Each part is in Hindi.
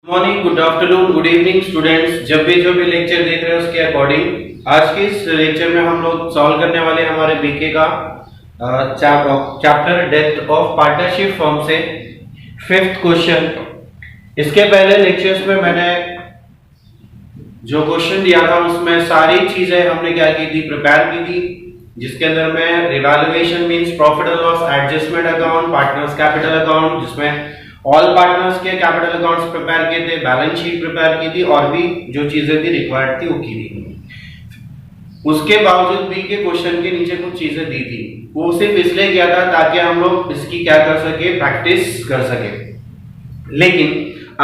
Morning, good afternoon, good evening students. जब भी लेक्चर देख रहे हैं उसके अकॉर्डिंग आज के इस लेक्चर में हम लोग सॉल्व करने वाले हैं हमारे बीके का chapter depth of partnership firm से फिफ्थ क्वेश्चन। इसके पहले लेक्चर्स में मैंने जो क्वेश्चन दिया था उसमें सारी चीजें हमने क्या की थी, प्रिपेयर की थी, जिसके अंदर में revaluation means profit and loss, adjustment account, partners capital account, जिसमें ऑल पार्टनर्स के कैपिटल अकाउंट्स प्रिपेयर किए थे, बैलेंस शीट प्रिपेयर की थी और भी जो चीजें थी रिक्वायर्ड थी वो की थी। उसके बावजूद भी के क्वेश्चन के नीचे कुछ चीजें दी थी, वो सिर्फ इसलिए किया था ताकि हम लोग इसकी क्या कर सके, प्रैक्टिस कर सके। लेकिन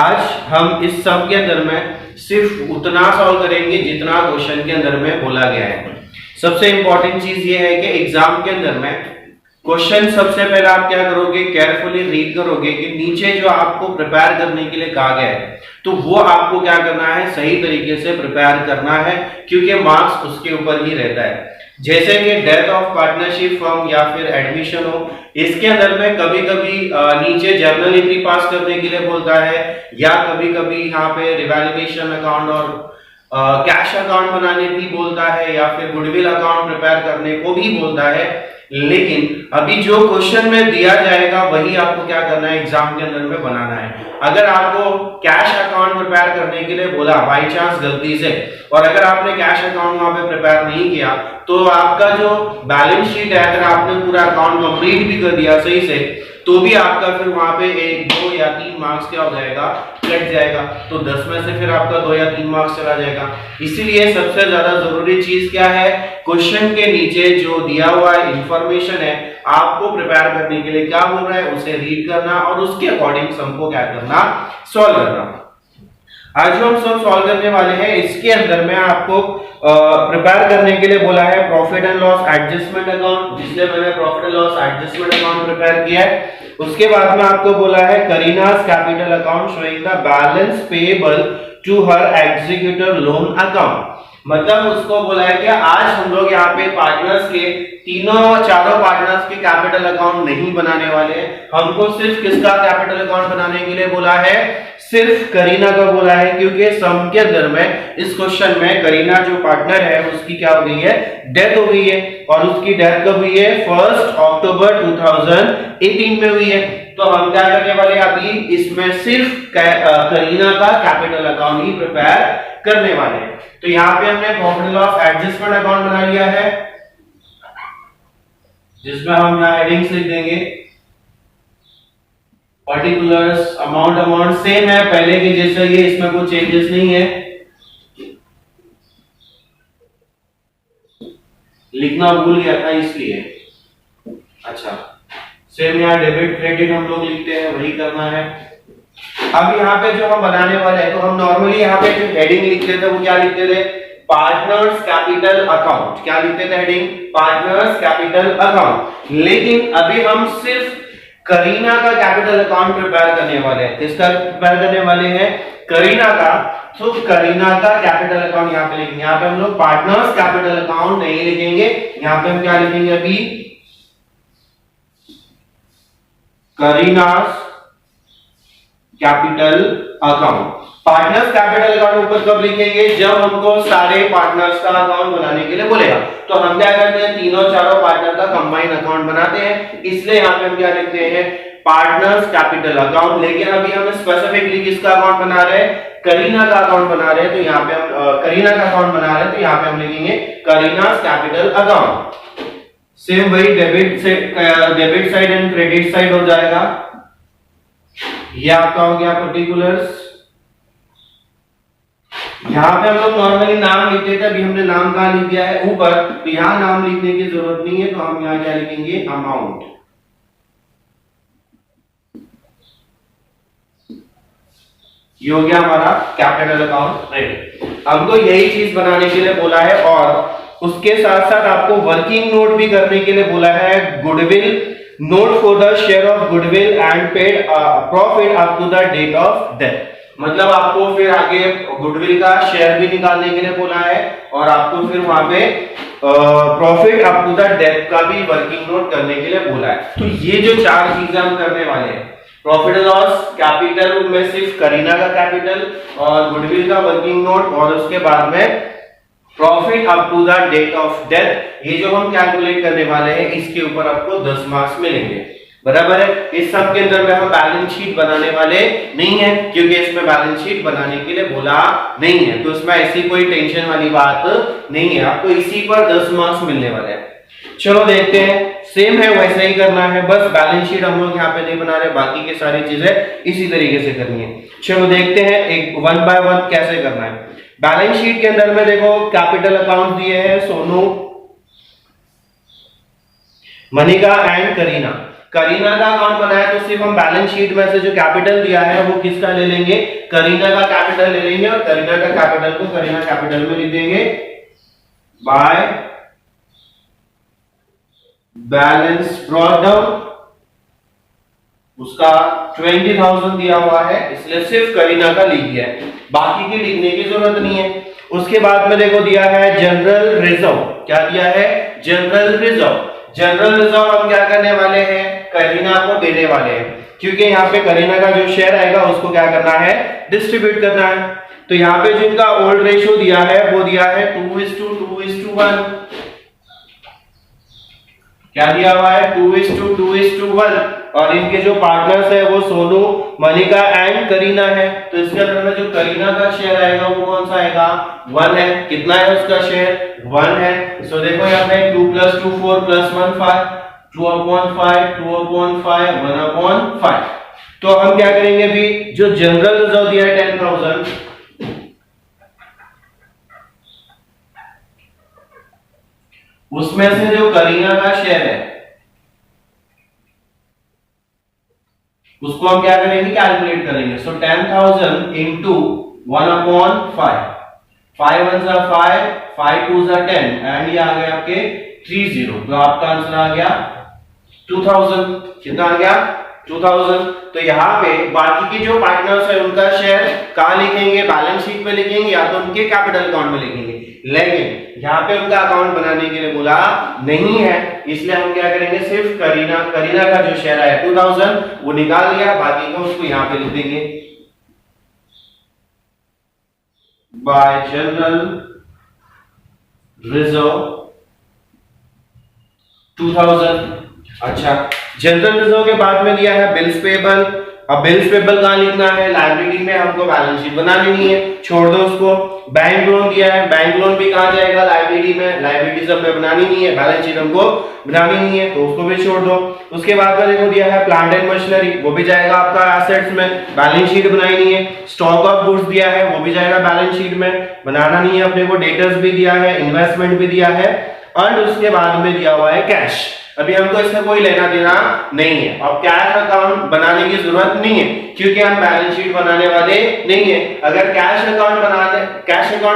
आज हम इस सब के अंदर में सिर्फ उतना सॉल्व करेंगे जितना क्वेश्चन के अंदर में बोला गया है। सबसे इंपॉर्टेंट चीज ये है कि एग्जाम के अंदर में क्वेश्चन सबसे पहले आप क्या करोगे, केयरफुली रीड करोगे कि नीचे जो आपको प्रिपेयर करने के लिए कहा गया है तो वो आपको क्या करना है, सही तरीके से प्रिपेयर करना है, क्योंकि मार्क्स उसके ऊपर ही रहता है। जैसे कि डेथ ऑफ पार्टनरशिप फर्म या फिर एडमिशन हो, इसके अंदर में कभी कभी नीचे जर्नल एंट्री पास करने के लिए बोलता है, या कभी कभी यहाँ पे रिवैल्यूएशन अकाउंट और कैश अकाउंट बनाने भी बोलता है, या फिर गुडविल अकाउंट प्रिपेयर करने को भी बोलता है। लेकिन अभी जो क्वेश्चन में दिया जाएगा वही आपको क्या करना है, एग्जाम के अंदर में बनाना है। अगर आपको कैश अकाउंट प्रिपेयर करने के लिए बोला बाई चांस गलती से, और अगर आपने कैश अकाउंट वहां पे प्रिपेयर नहीं किया तो आपका जो बैलेंस शीट है, अगर आपने पूरा अकाउंट कंप्लीट भी कर दिया सही से, तो भी आपका फिर वहां पे 1, 2 या 3 मार्क्स क्या हो जाएगा, कट जाएगा। तो 10 में से फिर आपका 2 या 3 मार्क्स चला जाएगा। इसीलिए सबसे ज्यादा जरूरी चीज क्या है, क्वेश्चन के नीचे जो दिया हुआ इंफॉर्मेशन है आपको प्रिपेयर करने के लिए क्या बोल रहा है उसे रीड करना और उसके अकॉर्डिंग सम को क्या करना, सॉल्व करना। आज जो हम सब सॉल्व करने वाले हैं इसके अंदर में आपको प्रिपेयर करने के लिए बोला है profit and loss adjustment account, जिसमें मैंने profit and loss adjustment account prepare किया है। उसके बाद में आपको बोला है Kareena's capital account showing the balance payable to her executor loan account. मतलब उसको बोला है कि आज हम लोग यहाँ पे पार्टनर्स के चारों पार्टनर्स के कैपिटल अकाउंट नहीं बनाने वाले हैं। हमको सिर्फ किसका कैपिटल अकाउंट बनाने के लिए बोला है, सिर्फ करीना का बोला है, क्योंकि सम के अंदर में इस क्वेश्चन में करीना जो पार्टनर है उसकी क्या हो गई है, डेथ हो गई है। और उसकी डेथ कब हुई है, 1 अक्टूबर 2018 में हुई है। तो हम क्या करने वाले, अभी इसमें सिर्फ करीना का कैपिटल अकाउंट ही प्रिपेयर करने वाले हैं। तो यहाँ पे हमने profit and loss adjustment account बना लिया है, जिसमें हम यहाँ हेडिंग्स लिख देंगे। पर्टिकुलर्स, अमाउंट सेम है पहले के जैसा ही है, इसमें कोई चेंजेस नहीं है। लिखना भूल गया था इसलिए। अच्छा, सेम यहाँ डेबिट क्रेडिट हम लोग लिखते हैं, वही करना है। अब यहाँ पे जो हम बनाने वाले हैं, तो हम नॉर्मली यहाँ पे जो हेडिंग लिखते थे वो क्या लिखते थे, पार्टनर्स कैपिटल अकाउंट। क्या लिखते थे हेडिंग, पार्टनर्स कैपिटल अकाउंट। लेकिन अभी हम सिर्फ करीना का कैपिटल अकाउंट प्रिपेयर करने वाले हैं। किसका प्रिपेयर करने वाले हैं, करीना का। तो करीना का कैपिटल अकाउंट यहाँ पे लिखेंगे। यहाँ पे हम लोग पार्टनर्स कैपिटल अकाउंट नहीं लिखेंगे, यहाँ पे हम क्या लिखेंगे, अभी Kareena's capital account. Partners capital account ऊपर कब लिखेंगे, जब हमको सारे पार्टनर्स का अकाउंट बनाने के लिए बोलेगा। तो हम क्या करते हैं, तीनों चारों पार्टनर का कंबाइन अकाउंट बनाते हैं, इसलिए यहाँ पे हम क्या लिखते हैं, पार्टनर्स कैपिटल अकाउंट। लेकिन अभी हम स्पेसिफिकली किसका अकाउंट बना रहे हैं, करीना का अकाउंट बना रहे हैं। तो यहाँ पे हम करीना का अकाउंट बना रहे हैं, तो यहाँ पे हम लिखेंगे करीनास कैपिटल अकाउंट। सेम वही debit side and credit side हो जाएगा। ये आपका हो गया पर्टिकुलर्स। यहाँ पे हम लोग नॉर्मली नाम लिखते थे, अभी हमने नाम कहाँ लिख दिया है, ऊपर। तो यहाँ नाम लिखने की जरूरत नहीं है, तो हम यहाँ क्या लिखेंगे, अमाउंट। ये हो गया हमारा कैपिटल अकाउंट रेडी। हमको यही चीज बनाने के लिए बोला है, और उसके साथ साथ आपको वर्किंग नोट भी करने के लिए बोला है। Goodwill note for the share of goodwill and paid profit up to the date of death. मतलब आपको फिर आगे गुडविल का शेयर भी निकालने के लिए बोला है, और आपको फिर वहां पे profit up to the death का भी वर्किंग नोट करने के लिए बोला है। तो ये जो चार चीजें हम करने वाले हैं, प्रॉफिट एंड लॉस कैपिटल में सिर्फ करीना का कैपिटल और गुडविल का वर्किंग नोट और उसके बाद में profit up to the date of death, ये जो हम कैलकुलेट करने वाले हैं इसके ऊपर आपको 10 मार्क्स मिलेंगे। बराबर है। इस सब के अंदर में हम बैलेंस शीट बनाने वाले नहीं है क्योंकि इसमें बैलेंस शीट बनाने के लिए बोला नहीं है, तो इसमें ऐसी कोई टेंशन वाली बात नहीं है, आपको इसी पर 10 मार्क्स मिलने वाले हैं। चलो देखते हैं, सेम है वैसे ही करना है, बस बैलेंस शीट हम लोग यहाँ पे नहीं बना रहे, बाकी की सारी चीजें इसी तरीके से करनी है। चलो देखते हैं एक वन बाय वन कैसे करना है। बैलेंस शीट के अंदर में देखो कैपिटल अकाउंट दिए हैं सोनू, मनिका एंड करीना। करीना का अकाउंट बनाया तो सिर्फ हम बैलेंस शीट में से जो कैपिटल दिया है वो किसका ले लेंगे, करीना का कैपिटल ले लेंगे और करीना का कैपिटल को करीना कैपिटल में लिख देंगे बाय बैलेंस ब्रॉट डाउन। उसका 20,000 दिया हुआ है इसलिए सिर्फ करीना का लिख दिया है, बाकी की लिखने की जरूरत नहीं है। उसके बाद में देखो दिया है जनरल रिजर्व, क्या दिया है, जनरल रिजर्व। जनरल रिजर्व हम क्या करने वाले हैं, करीना को देने वाले हैं, क्योंकि यहाँ पे करीना का जो शेयर आएगा उसको क्या करना है, डिस्ट्रीब्यूट करना है। तो यहाँ पे जो इनका ओल्ड रेशियो दिया है वो दिया है 2:2:1। क्या दिया हुआ है, 2:2:1। और इनके जो पार्टनर्स है वो सोनू, मनिका एंड करीना है। तो इसके अंदर में जो करीना का शेयर आएगा वो कौन सा आएगा, 1 है। कितना है उसका शेयर, 1 है। सो देखो यहाँ पे 2 + 2 4 + 1 5, 2/5 2/5 1/5। तो हम क्या करेंगे अभी, जो जनरल रिजर्व दिया है 10,000, उसमें से जो करीना का शेयर है उसको हम क्या करेंगे, कैलकुलेट करेंगे। सो 10,000 इंटू 1/5, 5 1 = 5, 5 2 = 10 एंड ये आ गया आपके 30। तो आपका आंसर आ गया 2000। कितना आ गया, 2000। तो यहाँ पे बाकी के जो पार्टनर्स है उनका शेयर कहाँ लिखेंगे, बैलेंस शीट में लिखेंगे या तो उनके कैपिटल अकाउंट में लिखेंगे, लेकिन यहाँ पे उनका अकाउंट बनाने के लिए बोला नहीं है, इसलिए हम क्या करेंगे, सिर्फ करीना का जो शेयर है 2000 वो निकाल लिया, बाकी को उसको यहाँ पे लिख देंगे बाय जनरल रिजर्व 2000। अच्छा, जनरल रिजर्व के बाद में दिया है बिल्स पेबल। अब बिल्स पेबल कहां लिखना है, लायबिलिटी में, हमको बैलेंस शीट बनानी नहीं है, छोड़ दो उसको। बैंक लोन दिया है, बैंक लोन भी कहां जाएगा, लायबिलिटी में, लायबिलिटी सब में बनानी नहीं है, बैलेंस शीट हमको बनानी नहीं है तो उसको भी छोड़ दो। उसके बाद में देखो दिया है प्लांट एंड मशीनरी, वो भी जाएगा आपका एसेट्स में, बैलेंस शीट बनाई नहीं है। स्टॉक ऑफ गुड्स दिया है, वो भी जाएगा बैलेंस शीट में, बनाना नहीं है अपने को। डेटर्स भी दिया है, इन्वेस्टमेंट भी दिया है और उसके बाद में दिया हुआ है कैश। अभी हमको इसका कोई लेना देना नहीं है, अब कैश अकाउंट बनाने की जरूरत नहीं है क्योंकि हम बैलेंस शीट बनाने वाले नहीं है। अगर कैश अकाउंट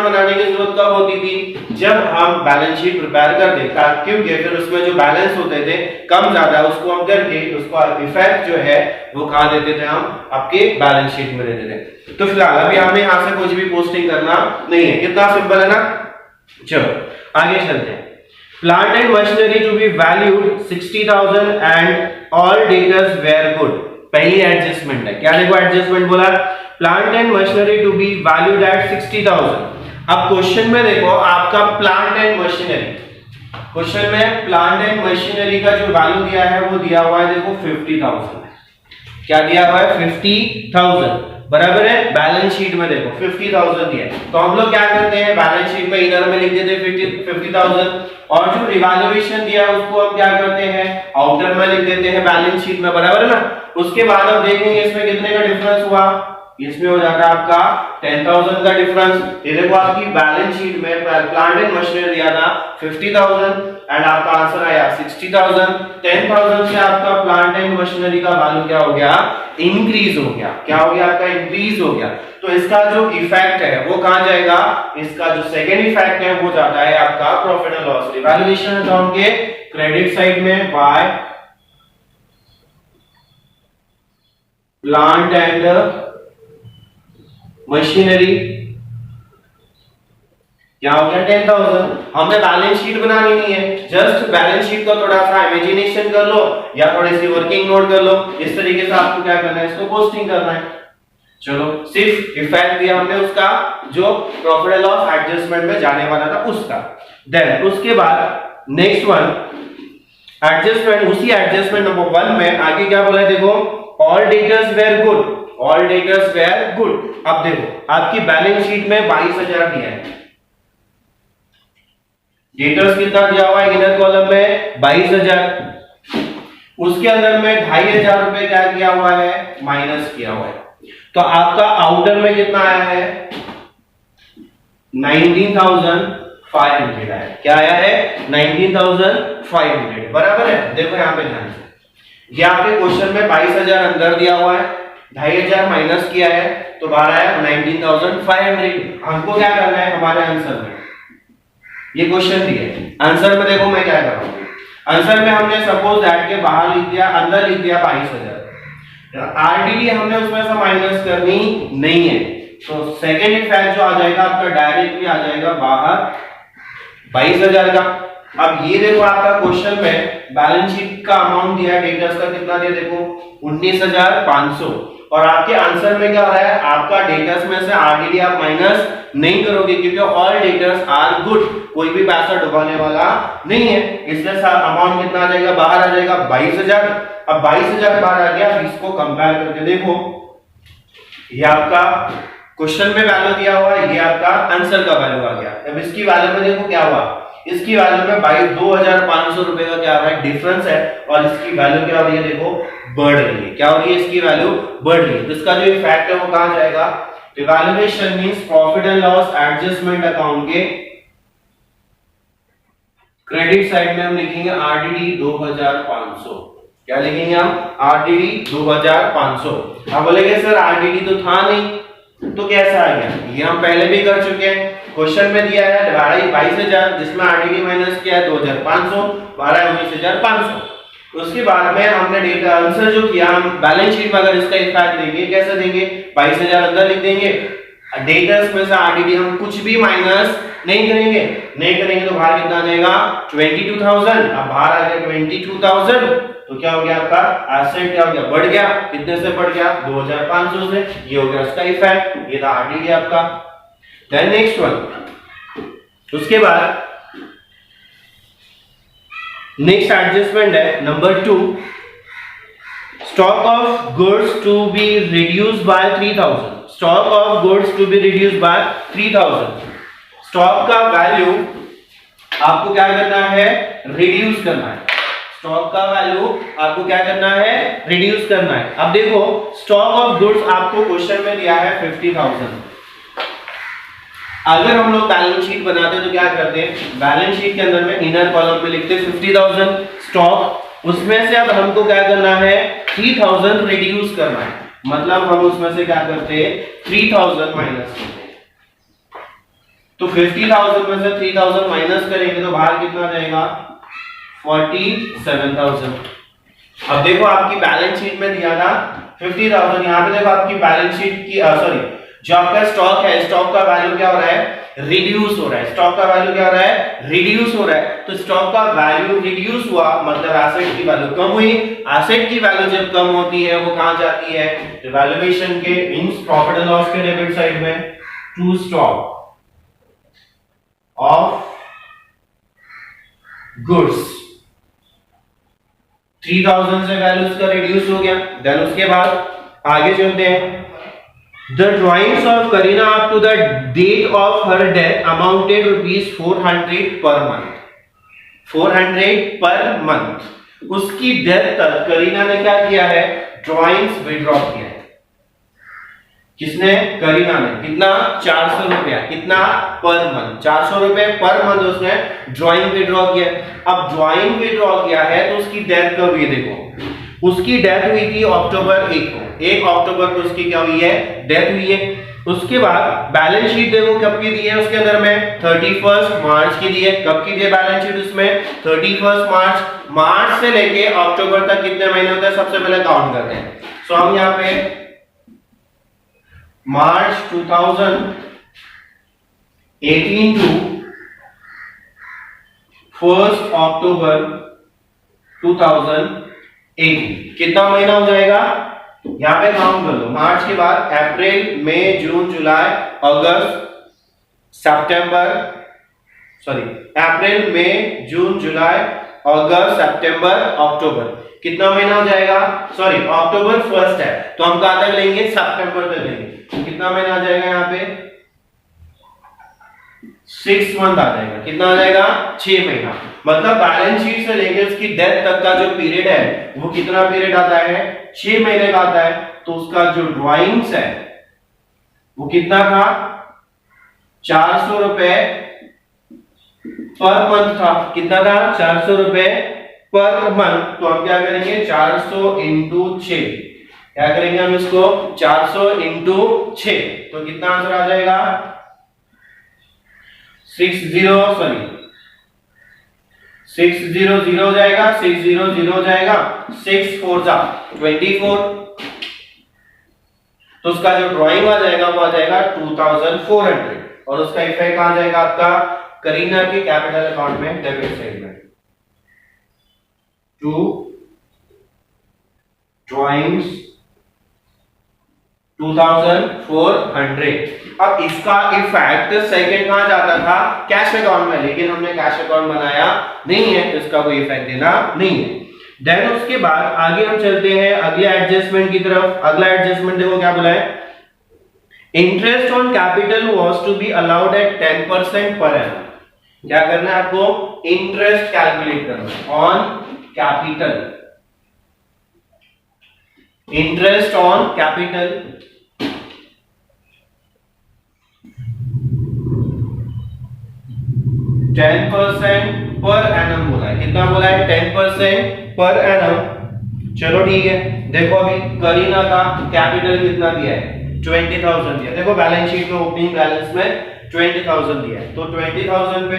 बनाने की जरूरत कब होती थी, जब हम बैलेंस शीट प्रिपेयर करते, क्योंकि फिर उसमें जो बैलेंस होते थे कम ज्यादा उसको हम करके उसको इफेक्ट जो है वो कहाँ देते थे, हम आपके बैलेंस शीट में देते थे। तो फिलहाल अभी हमें यहाँ से कुछ भी पोस्टिंग करना नहीं है, कितना सिंपल है ना। चलो आगे चलते हैं। Plant and machinery to be valued 60,000 and all debtors were good। पहली एडजस्टमेंट है, क्या देखो एडजस्टमेंट बोला, plant and machinery to be valued at 60,000। अब क्वेश्चन में देखो आपका प्लांट एंड मशीनरी, क्वेश्चन में प्लांट एंड मशीनरी का जो वैल्यू दिया है वो दिया हुआ है देखो 50,000। क्या दिया हुआ है, 50,000, बराबर है। बैलेंस शीट में देखो 50,000 दिया है, तो हम लोग क्या करते हैं, बैलेंस शीट में इधर में लिख देते हैं 50,000 और जो रिवैल्यूएशन दिया है उसको हम क्या करते हैं, आउटर में लिख देते हैं बैलेंस शीट में, बराबर है ना। उसके बाद हम देखेंगे इसमें कितने का डिफरेंस हुआ, इसमें हो जाता है आपका 10,000 का डिफरेंस। ये देखो आपकी बैलेंस शीट में प्लांट एंड मशीनरी दिया था 50,000 एंड आपका आंसर आया 60,000। 10,000 से आपका प्लांट एंड मशीनरी का वैल्यू क्या हो गया, इंक्रीज हो गया। क्या हो गया आपका, इंक्रीज हो गया। तो इसका जो इफेक्ट है वो कहां जाएगा, इसका जो सेकेंड इफेक्ट है वो जाता है आपका profit and loss revaluation account के क्रेडिट साइड में बाय प्लांट एंड मशीनरी क्या हो गया 10,000। हमें बैलेंस शीट बनानी नहीं है, जस्ट बैलेंस शीट को थोड़ा सा इमेजिनेशन कर लो या थोड़ी सी वर्किंग नोट कर लो, इस तरीके से आपको क्या करना है, इसको पोस्टिंग करना है। चलो सिर्फ इफेक्ट दिया हमने उसका जो प्रॉफिट एंड लॉस एडजस्टमेंट में जाने वाला था उसका। देन उसके बाद नेक्स्ट वन एडजस्टमेंट, उसी एडजस्टमेंट नंबर 1 में आगे क्या बोला है देखो, all debtors were good, all debtors were good. अब देखो आपकी बैलेंस शीट में 22,000 दिया है, डेटर्स कितना दिया हुआ है इनर कॉलम में 22,000, उसके अंदर में 2,500 रुपए क्या किया हुआ है, माइनस किया हुआ है। तो आपका आउटर में कितना आया है, 19,500 आया। क्या आया है, 19,500, बराबर है। देखो यहाँ पे ध्यान से, ये आपके क्वेश्चन में 22,000 अंदर दिया हुआ है, 2,500 माइनस किया है, तो बाहर आया 19,500। हमको क्या करना है हमारे आंसर में, ये क्वेश्चन दिया है, आंसर में देखो मैं क्या कर रहा हूँ, आंसर में हमने सपोज दैट के बाहर लिख दिया, अंदर लिख दिया 22,000, आरडीडी हमने उसमें से माइनस करनी नहीं है, तो सेकेंड इफेक्ट जो आ जाएगा आपका डायरेक्टली आ जाएगा बाहर 22,000 का। अब ये देखो आपका क्वेश्चन में बैलेंस शीट का अमाउंट दिया है, डेटर्स का कितना दिया देखो 19,500, और आपके आंसर में क्या आ रहा है, आपका डेटर्स में से आरडीडी आप माइनस नहीं करोगे क्योंकि ऑल डेटर्स आर गुड, कोई भी पैसा डुबाने वाला नहीं है, इसलिए अमाउंट कितना आ जाएगा, बाहर आ जाएगा 22,000। अब 22,000 बाहर आ गया, इसको कंपेयर करके देखो, ये आपका क्वेश्चन में वैल्यू दिया हुआ है, ये आपका आंसर का वैल्यू आ गया। अब इसकी वैल्यू में देखो क्या हुआ, इसकी वैल्यू में 22,500 रुपए का क्या आ रहा है, डिफरेंस है, और इसकी वैल्यू क्या हो रही है देखो, बढ़ रही है। क्या हो रही है, इसकी वैल्यू बढ़ रही है। तो इसका जो इफेक्ट है वो कहां जाएगा, evaluation means profit and loss adjustment account के क्रेडिट साइड में हम लिखेंगे आरडीडी 2,500। क्या लिखेंगे हम, आरडीडी 2,500। अब बोलेंगे सर आरडीडी तो था नहीं, तो कैसा आ गया, ये हम पहले भी कर चुके हैं, क्वेश्चन में दिया है 22,000 जिसमें आरडीडी माइनस किया है 2,500, 19,500। उसके बाद में हमने डेटा आंसर जो किया, हम बैलेंस शीट में अगर इसका इफेक्ट देंगे कैसे देंगे, 22,000 अंदर लिख देंगे, डेटर्स में से आरडीडी हम कुछ भी माइनस नहीं करेंगे, तो बाहर कितना देगा 22,000। अब बाहर आ गया 22,000, तो क्या हो गया आपका एसेट क्या हो गया, बढ़ गया, कितने से बढ़ गया 2,500 से, ये हो गया उसका इफेक्ट, ये था आरडीडी आपका। देन नेक्स्ट वन, उसके बाद नेक्स्ट एडजस्टमेंट है number 2, stock of goods to be reduced by 3,000, stock of goods to be reduced by 3,000। Stock का वैल्यू आपको क्या करना है, रिड्यूस करना है, स्टॉक का वैल्यू आपको क्या करना है, रिड्यूस करना है। अब देखो स्टॉक ऑफ गुड्स आपको क्वेश्चन में दिया है 50,000, अगर हम लोग बैलेंस शीट बनाते हैं तो क्या करते हैं, बैलेंस शीट के अंदर में इनर कॉलम पे लिखते हैं 50,000 स्टॉक, उसमें से अब हमको क्या करना है 3,000 रिड्यूस करना है, मतलब हम उसमें से क्या करते हैं 3,000 माइनस करते हैं। तो 50,000 में से 3,000 माइनस करेंगे तो बाहर कितना जाएगा 47,000। अब देखो आपकी बैलेंस शीट में दिया था 50,000, यहाँ पे देखो आपकी बैलेंस शीट की सॉरी जो आपका स्टॉक है, स्टॉक का वैल्यू क्या हो रहा है, रिड्यूस हो रहा है, स्टॉक का वैल्यू क्या हो रहा है, रिड्यूस हो रहा है। तो स्टॉक का वैल्यू रिड्यूस हुआ मतलब एसेट की वैल्यू कम हुई, एसेट की वैल्यू जब कम होती है वो कहां जाती है, वैल्यूएशन के मींस प्रॉफिट एंड लॉस के डेबिट साइड में, टू स्टॉक ऑफ गुड्स 3,000 से वैल्यू का रिड्यूस हो गया। देन उसके बाद आगे चलते हैं, The drawings of Kareena up to the date of her death amounted rupees 400 per month. 400 per month. उसकी डेथ तक करीना ने क्या किया है, ड्रॉइंग्स विड्रॉ किया है। किसने, करीना ने, कितना 400 रुपया, कितना पर मंथ 400 रुपए पर मंथ उसने ड्रॉइंग विड्रॉ किया। अब ड्रॉइंग विड्रॉ किया है तो उसकी डेथ कब हुई, देखो उसकी डेथ हुई थी अक्टूबर 1 को, 1 अक्टूबर को उसकी क्या हुई है, डेथ हुई है। उसके बाद बैलेंस शीट देखो कब की दी है, उसके अंदर में 31 मार्च की दी है। कब की दी है बैलेंस शीट उसमें, 31 मार्च। मार्च से लेके अक्टूबर तक कितने महीने होते हैं, सबसे पहले काउंट करते हैं। सो हम यहाँ पे मार्च 2018 टू 1 अक्टूबर 2018 कितना महीना हो जाएगा? यहां पे काउंट कर लो। मार्च के बाद अप्रैल, मई, जून, जुलाई, अगस्त, सितंबर, सॉरी अप्रैल, मई, जून, जुलाई, अगस्त, सितंबर, अक्टूबर, कितना महीना हो जाएगा? सॉरी अक्टूबर फर्स्ट है तो हम कहां तक लेंगे? सितंबर तक लेंगे। तो कितना महीना आ जाएगा यहाँ पे? 6 मंथ आ जाएगा। कितना आ जाएगा? 6 महीना। मतलब बैलेंस शीट से लेकर उसकी डेथ तक का जो पीरियड है वो कितना पीरियड आता है? 6 महीने का आता है। तो उसका जो ड्राइंग्स है वो कितना था? 400 रुपए पर मंथ था। कितना था? 400 रुपए पर मंथ। तो हम क्या करेंगे? 400 इंटू 6, क्या करेंगे हम इसको? 400 इंटू 6, तो कितना आंसर आ जाएगा? 60 सॉरी 600 हो जाएगा, 600 हो जाएगा, 6 4 जा 24। तो उसका जो ड्राइंग आ जाएगा वो आ जाएगा 2400 और उसका इफेक्ट आ जाएगा आपका करीना के कैपिटल अकाउंट में डेबिट साइड में। 2 ड्राइंग्स 2400। अब इसका इफेक्ट सेकंड कहां जाता था? कैश अकाउंट में, लेकिन हमने कैश अकाउंट बनाया नहीं है तो इसका कोई इफेक्ट देना नहीं है। देन उसके बाद आगे हम चलते हैं अगले एडजस्टमेंट की तरफ। अगला एडजस्टमेंट देखो क्या बोला है? Interest on capital was to be allowed at 10% per annum. क्या करना है आपको? इंटरेस्ट कैलकुलेट करना है on capital. Interest on capital 10% per annum बोला है। कितना बोला है? 10% पर एनम। चलो ठीक है। देखो अभी करीना का कैपिटल कितना दिया है? 20,000 दिया। देखो बैलेंस शीट में ओपनिंग बैलेंस में 20,000 दिया है। तो 20,000 पे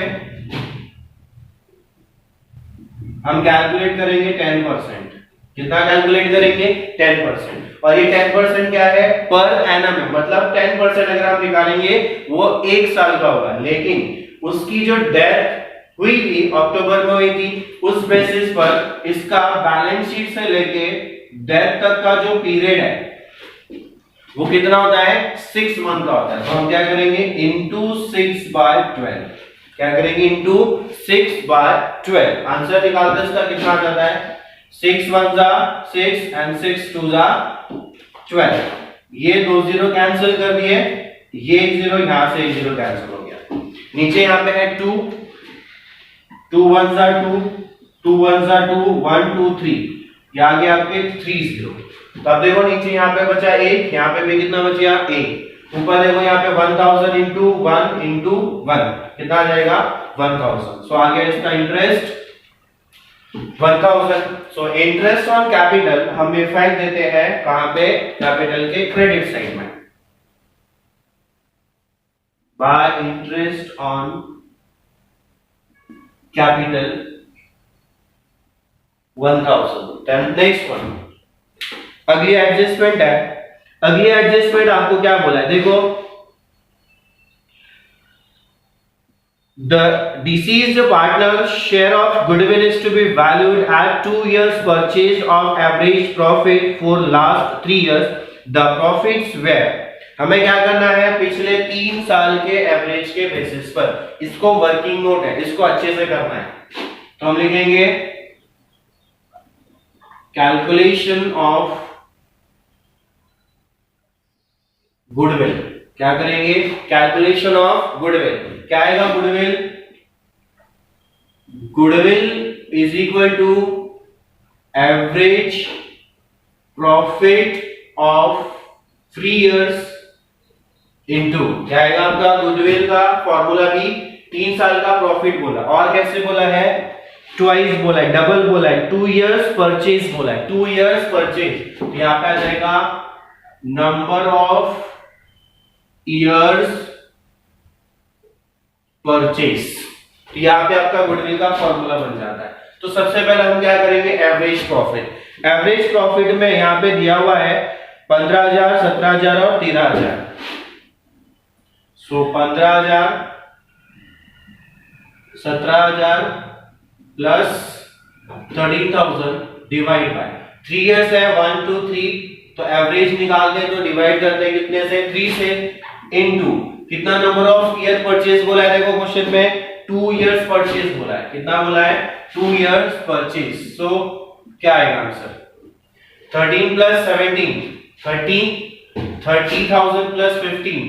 हम कैलकुलेट करेंगे 10%। कितना कैलकुलेट करेंगे? 10%। और ये 10% क्या है? पर एनम है। मतलब 10% अगर हम निकालेंगे वो 1 साल का होगा, लेकिन उसकी जो डेथ हुई थी अक्टूबर में हुई थी, उस बेसिस पर इसका बैलेंस शीट से लेके डेथ तक का जो पीरियड है वो कितना होता है? 6 मंथ का होता है। तो हम क्या करेंगे? इंटू 6/12। क्या करेंगे? इंटू 6/12। आंसर निकालते इसका कितना आ जाता है? 6 1 जा 6 एंड 6 2 जा 12। ये 2 0 कैंसिल कर दिए, ये 0 यहां से 0 कैंसिल हो गया। नीचे यहां पे है 2 2 1 जा 2 2 1 जा 2 1 2 3, ये आ गया आपके 3 0। तब देखो नीचे यहाँ पे बचा 1, यहाँ पे भी कितना बचा? 1। ऊपर देखो यहाँ पे 1000 इंटू 1 इंटू 1 कितना आ जाएगा? 1000। सो आ गया इसका interest 1000। So interest on capital हम इफेक्ट देते हैं कहां पे? कैपिटल के क्रेडिट साइड में। By interest on capital 1000। Then next one अगली एडजस्टमेंट है। अगली एडजस्टमेंट आपको क्या बोला है? देखो the deceased partner's share of goodwill is to be valued at 2 years purchase of average profit for last 3 years. The profits were, हमें क्या करना है? पिछले 3 साल के एवरेज के बेसिस पर। इसको वर्किंग नोट है, इसको अच्छे से करना है। तो हम लिखेंगे कैलकुलेशन ऑफ गुडविल। क्या करेंगे? Calculation of goodwill. क्या आएगा? Goodwill goodwill is equal to average profit of 3 years into, क्या आएगा आपका? गुडविल का फॉर्मूला भी 3 साल का प्रॉफिट बोला, और कैसे बोला है? ट्वाइस बोला है, डबल बोला है, 2 इयर्स परचेज बोला है, 2 इयर्स परचेज। यहां पे आ जाएगा नंबर ऑफ इयर्स परचेज। तो यहां पे आपका गुडविल का फॉर्मूला बन जाता है। तो सबसे पहले हम क्या करेंगे? Average profit. एवरेज प्रॉफिट में यहां पे दिया हुआ है 15,000, 17,000 और 13,000। सो 15,000, 17,000 प्लस 13,000 डिवाइड बाय 3 इयर्स है 1 2 3, तो एवरेज निकालते हैं तो डिवाइड करते हैं कितने से 3 से, इनटू कितना नंबर ऑफ ईयर परचेज बोला है, देखो क्वेश्चन में 2 इयर्स परचेज बोला है, कितना बोला है 2 इयर्स परचेज। सो क्या आएगा answer 13 plus 17 30,000 plus 15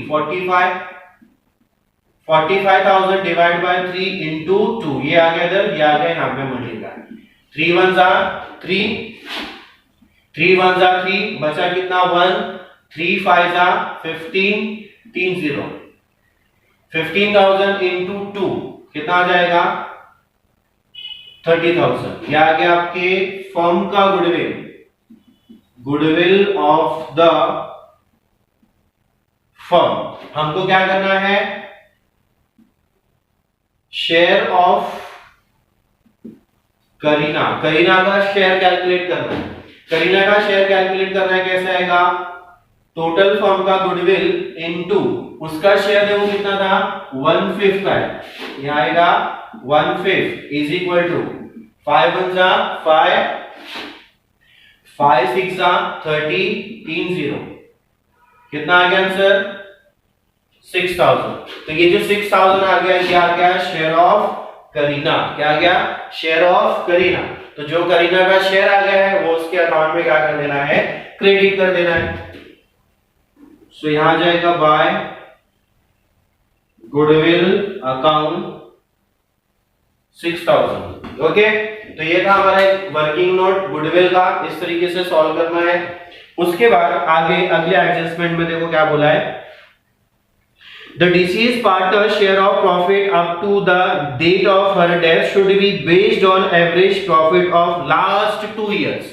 45,000 divide by 3 into 2, ये आ गया इधर, ये आ गया यहाँ पे मल्टीप्लाई, 3 1 जा 3, 3 1 जा 3, बचा कितना 1, 3 5 जा 15, 3 0, 15,000 इंटू 2 कितना आ जाएगा 30,000। यह आ गया आपके फर्म का goodwill, goodwill of the firm. हमको क्या करना है, शेयर ऑफ करीना, करीना का शेयर कैलकुलेट करना है। करीना का शेयर कैलकुलेट करना है, कैसे आएगा, टोटल फर्म का गुडविल इनटू उसका शेयर देखो कितना था 1/5 का है, यह आएगा 1/5 इज इक्वल टू 5 1 जा 5, 5 6 जा 30, 3 0, कितना आ गया आंसर 6,000। तो ये जो 6,000 आ गया, ये आ गया शेयर ऑफ करीना, क्या आ गया शेयर ऑफ करीना। तो जो करीना का शेयर आ गया है वो उसके अकाउंट में क्या कर देना है, क्रेडिट कर देना है। सो यहां जाएगा बाय गुडविल अकाउंट 6,000। ओके, तो ये था हमारा एक वर्किंग नोट गुडविल का, इस तरीके से सॉल्व करना है। उसके बाद आगे अगले एडजस्टमेंट में देखो क्या बोला है, the deceased partner's share of profit up to the date of her death should be based on average profit of last 2 years।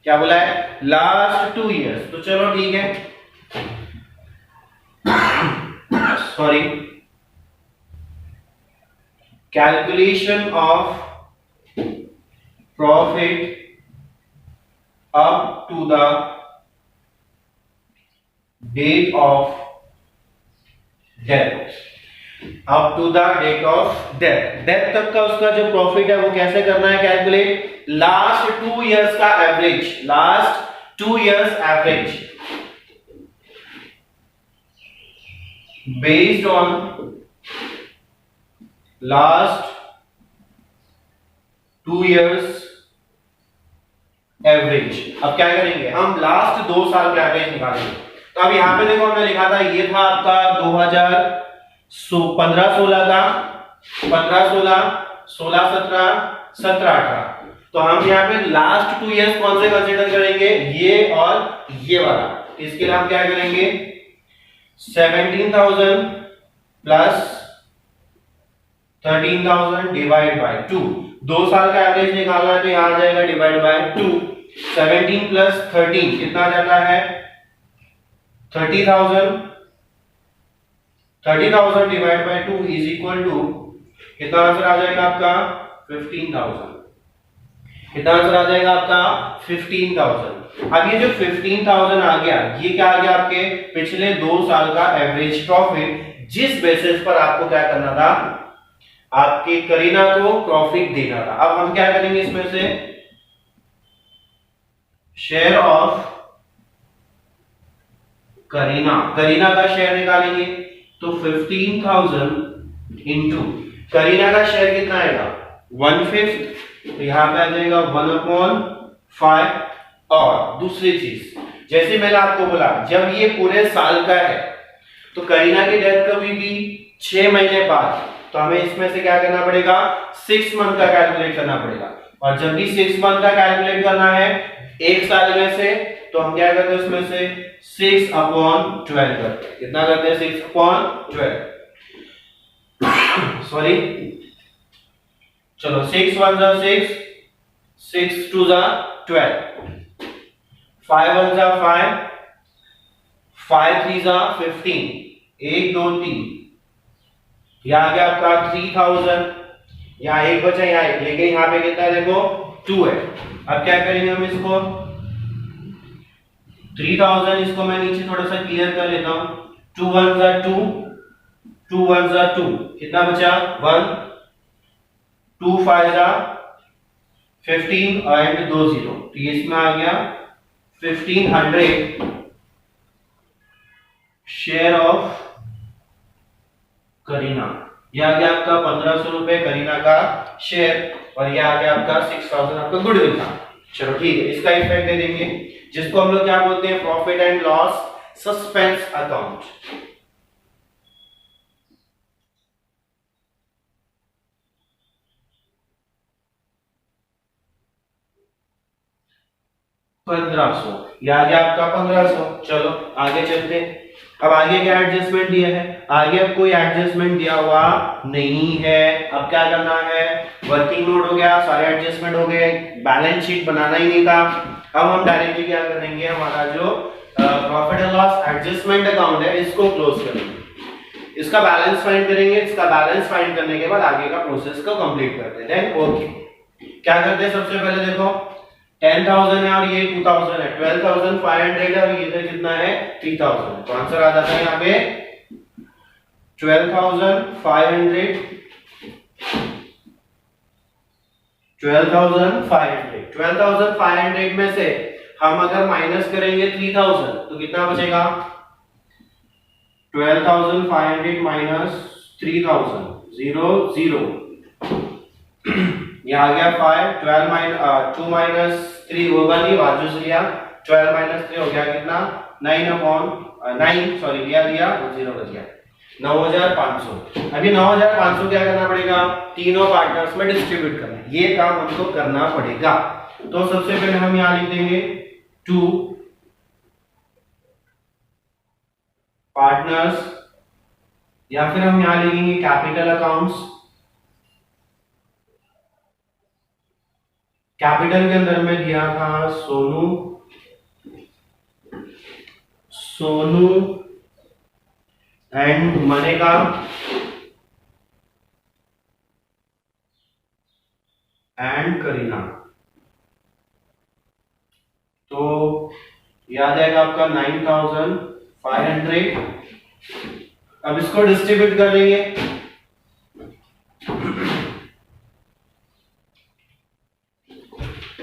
क्या बोला है, last 2 years। तो चलो ठीक है, sorry, calculation of profit up to the date of death, up to the date of death, death तक का उसका जो प्रॉफिट है वो कैसे करना है कैलकुलेट, लास्ट 2 इयर्स का average, last 2 years average based on last 2 years average. अब क्या करेंगे हम, लास्ट 2 साल का एवरेज निकालेंगे। तो अब यहां पे देखो हमने लिखा था, ये था आपका 2015-16 का, 15-16, 16-17, 17-18। तो हम यहाँ पे लास्ट 2 इयर्स कौन से कंसीडर करेंगे, ये और ये वाला। इसके लिए हम क्या करेंगे, 17,000 प्लस 13,000 डिवाइड बाय 2, 2 साल का एवरेज निकालना है तो यहां आ जाएगा डिवाइड बाय 2, 17 प्लस 13 कितना जाता है 30,000, 30,000 divide by 2 is equal to कितना आंसर आ जाएगा आपका 15,000, कितना आंसर आ जाएगा आपका 15,000। अब ये जो 15,000 आ गया, ये क्या आ गया आपके पिछले 2 साल का एवरेज प्रॉफिट, जिस बेसिस पर आपको क्या करना था, आपके करीना को प्रॉफिट देना था। अब हम क्या करेंगे, इसमें से शेयर ऑफ करीना, करीना का शेयर निकालेंगे। तो 15,000 इंटू करीना का शेयर कितना आएगा 1/5, तो यहां पे आ जाएगा 1/5। और दूसरी चीज, जैसे मैंने आपको बोला, जब ये पूरे साल का है तो करीना की डेथ कभी भी 6 महीने बाद, तो हमें इसमें से क्या करना पड़ेगा 6 मंथ का कैलकुलेट करना पड़ेगा। और जब भी 6 मंथ का कैलकुलेट करना है एक साल में से, तो हम क्या करते हैं उसमें से 6/12 करते हैं। कितना करते हैं 6/12, सॉरी, चलो 6 1 जा 6, 6 2 जा 12, 5 1 जा 5, 5 3 जा 15, 1 2 3, यहां आ गया आपका 3,000, यहां एक बचा, यहां एक, लेकिन यहां पे कितना देखो 2 है। अब क्या करेंगे हम इसको 3,000, इसको मैं नीचे थोड़ा सा क्लियर कर लेता हूं, 2 1 जा 2, 2 1 जा 2, कितना बचा 1, 2 5 जा 15 एंड 2 जीरो, तो ये इसमें आ गया 1500 शेयर ऑफ करीना। ये आ गया आपका 1500 रुपए करीना का शेयर, और ये आ गया आपका 6000 आपका गुडविल था। चलो ठीक है, इसका इफेक्ट दे देंगे, जिसको हम लोग क्या बोलते हैं, profit and loss suspense account. ₹1500, ये आ गया आपका 1500। चलो आगे चलते हैं। अब आगे क्या एडजस्टमेंट दिया है, आगे अब कोई एडजस्टमेंट दिया हुआ नहीं है। अब क्या करना है, वर्किंग नोट हो गया, सारे एडजस्टमेंट हो गए, बैलेंस शीट बनाना ही नहीं था। अब हम डायरेक्टली क्या करेंगे, हमारा जो profit and loss adjustment account है इसको क्लोज करेंगे, इसका बैलेंस फाइंड करेंगे। इसका बैलेंस फाइंड करने के बाद आगे का प्रोसेस को कंप्लीट करते हैं। देन ओके, क्या करते हैं, सबसे पहले देखो 10,000 है और ये 2000 है, 12,500 है और ये इधर कितना है 3,000, तो आंसर आ जाता है यहाँ पे 12,500 12,500 में से हम अगर माइनस करेंगे 3,000 तो कितना बचेगा, 12,500 माइनस 3,000 0 0, ये आ गया 5, 12 माइनस 2 माइनस 3 होगा नहीं, बाजू से लिया, 12 माइनस 3 हो गया कितना 9 सॉरी लिया 0 बच गया 9,500। अभी 9,500 क्या करना पड़ेगा, तीनों पार्टनर्स में डिस्ट्रीब्यूट करना, ये काम हमको करना पड़ेगा। तो सबसे पहले हम यहां लिख देंगे 2 पार्टनर्स, या फिर हम यहां लिखेंगे कैपिटल अकाउंट्स। कैपिटल के अंदर में दिया था सोनू एंड मनेका एंड करीना, तो याद आएगा आपका 9,500। अब इसको डिस्ट्रीब्यूट कर लेंगे,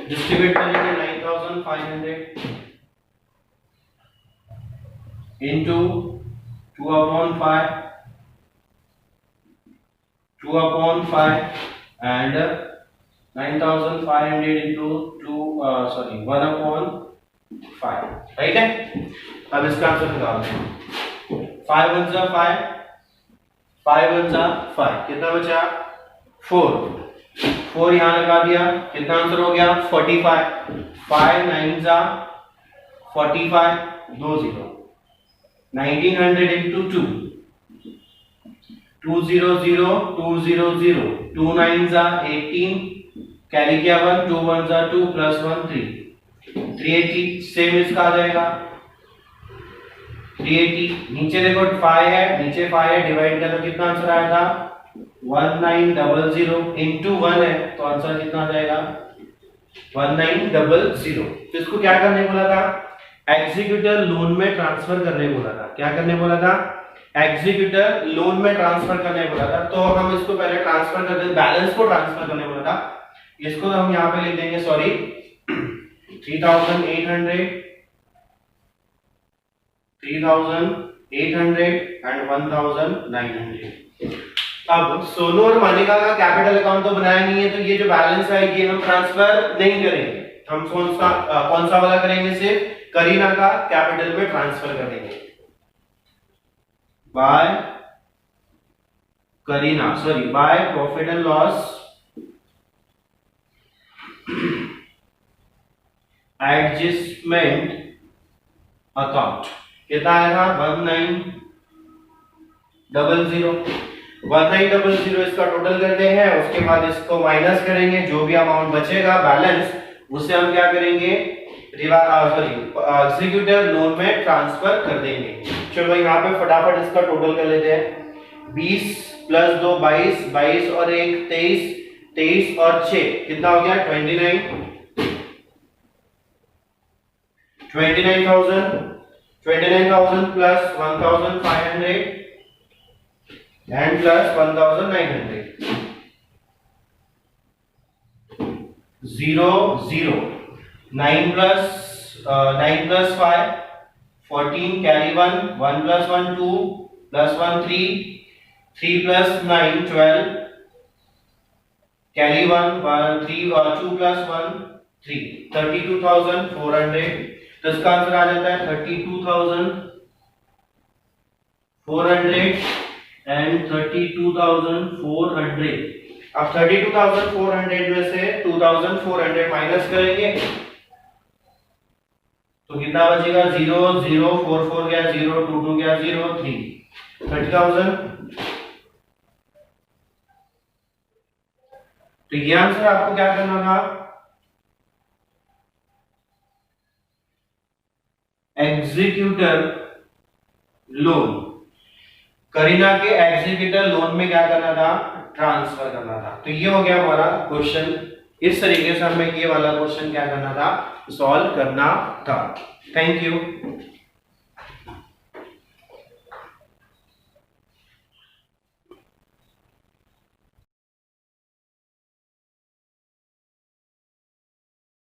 डिस्ट्रीब्यूट करेंगे 9,500 into 2/5 and 9,500 into 1/5, राइट है। अब इसका आंसर निकालते हैं, 5 1 जा 5, 5 1 जा 5, कितना बचा 4 यहां लगा दिया, कितना आंसर हो गया 45, 5 9 जा 45 2 0, 1900 into 2 200 200, 2 9 जा 18, कैरी किया 1, 2 1 जा 2 प्लस 1 3, 380 सेम इसका आ जाएगा 380। नीचे देखो 5 है, नीचे 5 है, डिवाइड कर तो कितना आंसर आया था 1900 into 1 है, तो आंसर कितना आ जाएगा 1900। तो इसको क्या करने बोला था, एग्जीक्यूटर लोन में ट्रांसफर करने बोला था। क्या करने बोला था, एग्जीक्यूटर लोन में ट्रांसफर करने बोला था। तो हम इसको पहले ट्रांसफर कर दें, बैलेंस को ट्रांसफर करने बोला था, इसको हम यहां पे लिख देंगे सॉरी 3,800 एंड 1,900। अब सोनू और मानिका का कैपिटल अकाउंट तो बनाया नहीं है, तो ये जो बैलेंस है ये हम ट्रांसफर नहीं करेंगे, हम कौन सा वाला करेंगे, सिर्फ करीना का कैपिटल में ट्रांसफर कर देंगे बाय करीना, sorry by profit and loss adjustment account. कितना आएगा 1900 इसका टोटल करते हैं, उसके बाद इसको माइनस करेंगे, जो भी अमाउंट बचेगा बैलेंस उससे हम क्या करेंगे एग्जीक्यूटर लोन में ट्रांसफर कर देंगे। चलो यहाँ पे फटाफट इसका टोटल कर लेते हैं, 20 प्लस 2 22, 22 और 1 23, 23 और 6 कितना हो गया 29,000 plus 1,500 and plus 1,900, 0 0, 9 plus 5 14, carry 1, 1 plus 1 2, plus 1 3, 3 plus 9 12, carry 1 1 3 और 2 plus 1 3, 32,400। तो इसका आंसर आ जाता है 32,400 एंड 32,400। अब 32,400 में से 2,400 माइनस करेंगे तो कितना बचेगा? 0 0 4 4 गया 0, 2 2 गया 0, 3, 30,000। तो ये आंसर आपको क्या करना था? एग्जीक्यूटर लोन, करीना के एग्जीक्यूटर लोन में क्या करना था? ट्रांसफर करना था। तो ये हो गया हमारा क्वेश्चन। इस तरीके से हमें ये वाला क्वेश्चन क्या करना था? सॉल्व करना था। Thank you.